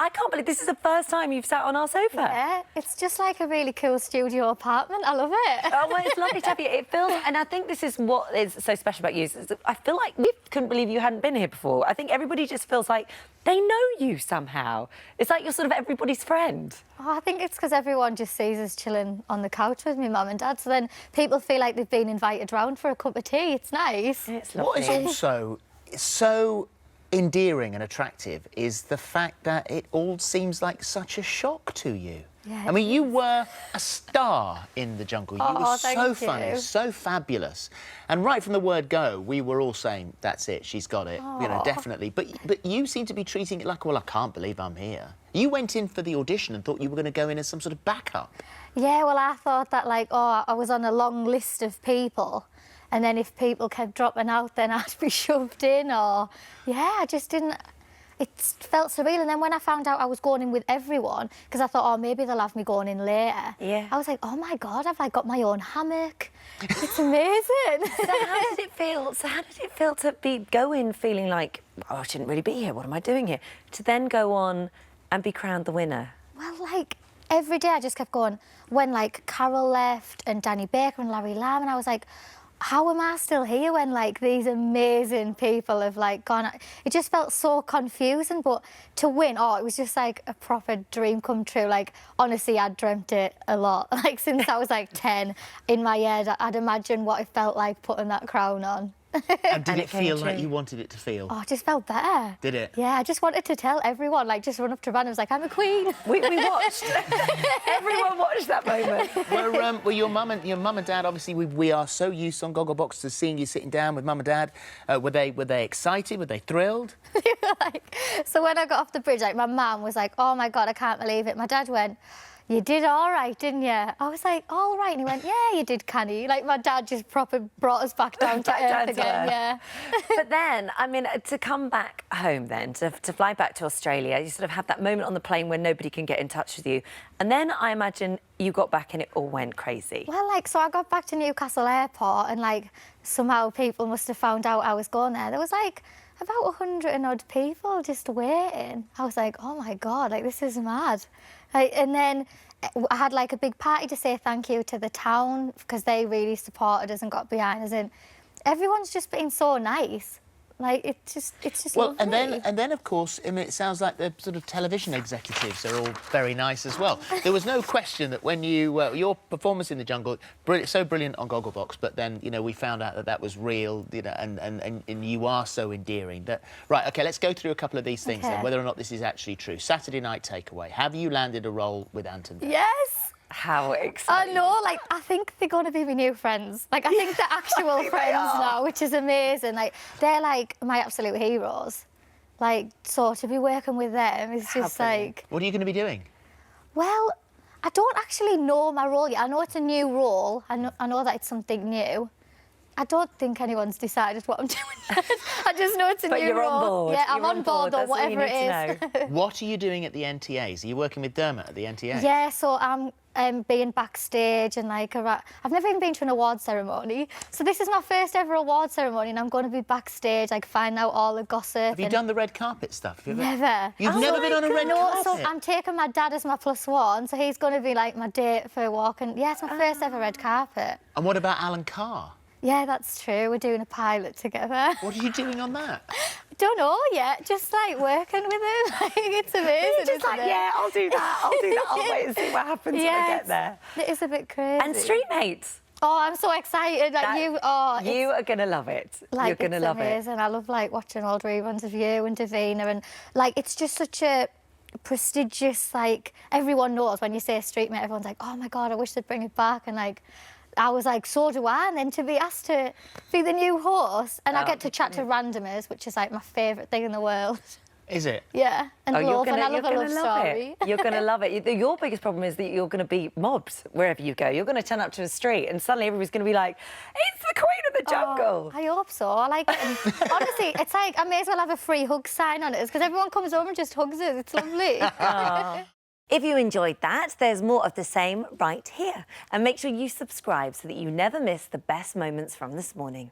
I can't believe this is the first time you've sat on our sofa. Yeah, it's just like a really cool studio apartment. I love it. Oh, well, it's lovely to have you. It feels, and I think this is what is so special about you. I feel like we couldn't believe you hadn't been here before. I think everybody just feels like they know you somehow. It's like you're sort of everybody's friend. Oh, I think it's because everyone just sees us chilling on the couch with me mum and dad, so then people feel like they've been invited round for a cup of tea. It's nice. It's lovely. What is also so endearing and attractive is the fact that it all seems like such a shock to you. Yeah, I mean, you were a star in the jungle. You were so funny, so fabulous. And right from the word go, we were all saying, that's it, she's got it, you know, definitely. But you seem to be treating it like, well, I can't believe I'm here. You went in for the audition and thought you were going to go in as some sort of backup. Yeah, well, I thought that, like, oh, I was on a long list of people, and then if people kept dropping out, then I'd be shoved in, or... Yeah, I just didn't... It felt surreal, and then when I found out I was going in with everyone, because I thought, oh, maybe they'll have me going in later. Yeah. I was like, oh, my God, I've, like, got my own hammock. It's amazing. So how did it feel? So how did it feel to go in feeling like, oh, I shouldn't really be here, what am I doing here? To then go on and be crowned the winner? Well, like, every day I just kept going. When, like, Carol left and Danny Baker and Larry Lamb, and I was like, how am I still here when, like, these amazing people have, like, gone... It just felt so confusing, but to win, oh, it was just, like, a proper dream come true. Like, honestly, I'd dreamt it a lot. Like, since I was, like, 10, in my head, I'd imagine what it felt like putting that crown on. And did it feel like you wanted it to feel? Oh, it just felt better. Did it? Yeah, I just wanted to tell everyone, like, just run up to random, was like, I'm a queen. We watched. Everyone watched that moment. Well, your mum and dad, obviously, we are so used on Gogglebox to seeing you sitting down with mum and dad. Were they excited? Were they thrilled? Like, so when I got off the bridge, like, my mum was like, oh, my God, I can't believe it. My dad went, you did all right, didn't you? I was like, all right. And he went, yeah, you did, canny. Like, my dad just proper brought us back down to earth again, yeah. But then, I mean, to come back home then, to fly back to Australia, you sort of have that moment on the plane where nobody can get in touch with you. And then I imagine you got back and it all went crazy. Well, like, so I got back to Newcastle Airport and, like, somehow people must have found out I was going there. There was, like, about 100 and odd people just waiting. I was like, oh, my God, like, this is mad. Like, and then I had, like, a big party to say thank you to the town because they really supported us and got behind us. And everyone's just been so nice. Like, it's just well, lovely. and then, of course, I mean, it sounds like the sort of television executives are all very nice as well. There was no question that when you your performance in the jungle, so brilliant on Gogglebox, but then, you know, we found out that that was real, you know, and you are so endearing that. Right, OK, let's go through a couple of these things then, whether or not this is actually true. Saturday Night Takeaway. Have you landed a role with Ant and Dec? Yes. How exciting. I know, like, I think they're going to be my new friends. Like, I think they're actual friends now, which is amazing. Like, they're, like, my absolute heroes. Like, so to be working with them is just, like... What are you going to be doing? Well, I don't actually know my role yet. I know it's a new role. I know that it's something new. I don't think anyone's decided what I'm doing yet. I just know it's a new role. But you're on board. Yeah, I'm on board, or whatever it is. What are you doing at the NTAs? Are you working with Dermot at the NTAs? Yeah, so I'm being backstage and, like, I've never even been to an award ceremony. So this is my first ever award ceremony and I'm going to be backstage, like, finding out all the gossip. Have you done the red carpet stuff? Never. You've never been on a red carpet? So I'm taking my dad as my +1, so he's going to be, like, my date for a walk. And, yeah, it's my first ever red carpet. And what about Alan Carr? Yeah, that's true. We're doing a pilot together. What are you doing on that? Don't know yet. Just, like, working with him. Like, it's amazing. You're just like, yeah, I'll do that. I'll do that. I'll wait and see what happens when I get there. It is a bit crazy. And street mates. Oh, I'm so excited. Like, you are going to love it. Like, you're going to love amazing. I love, like, watching old reruns of you and Davina. And, like, it's just such a prestigious, like, everyone knows when you say street mate, everyone's like, oh, my God, I wish they'd bring it back. And, like, I was like, so do I. And then to be asked to be the new host, and I get to chat to randomers, which is, like, my favourite thing in the world. Is it? Yeah, and love, and I love a love story. You're going to love it. Your biggest problem is that you're going to be mobbed wherever you go. You're going to turn up to a street and suddenly everybody's going to be like, it's the Queen of the Jungle. Oh, I hope so. I like it. And honestly, it's like I may as well have a free hug sign on it because everyone comes over and just hugs us. It's lovely. If you enjoyed that, there's more of the same right here. And make sure you subscribe so that you never miss the best moments from this morning.